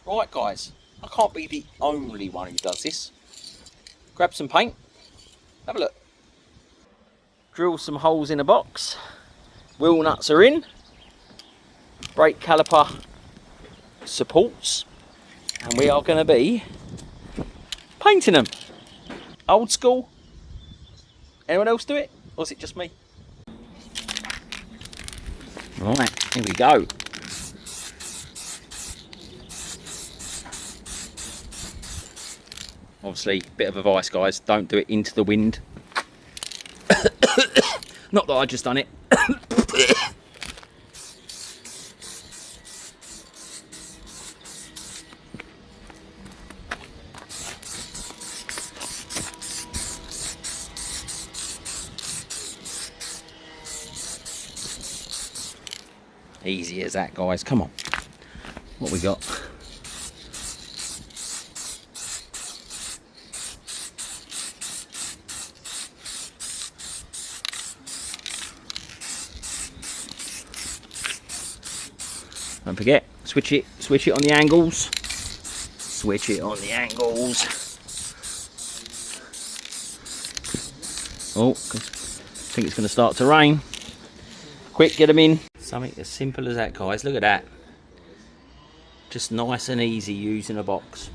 Right guys, I can't be the only one who does this. Grab some paint, have a look. Drill some holes in a box. Wheel nuts are in. Brake caliper supports. And we are going to be painting them. Old school. Anyone else do it? Or is it just me? Right, here we go. Obviously, bit of advice guys, don't do it into the wind. Not that I just done it. Easy as that guys, come on. What we got? Don't forget, switch it on the angles. Switch it on the angles. Oh, I think it's going to start to rain. Quick, get them in. Something as simple as that, guys. Look at that. Just nice and easy using a box.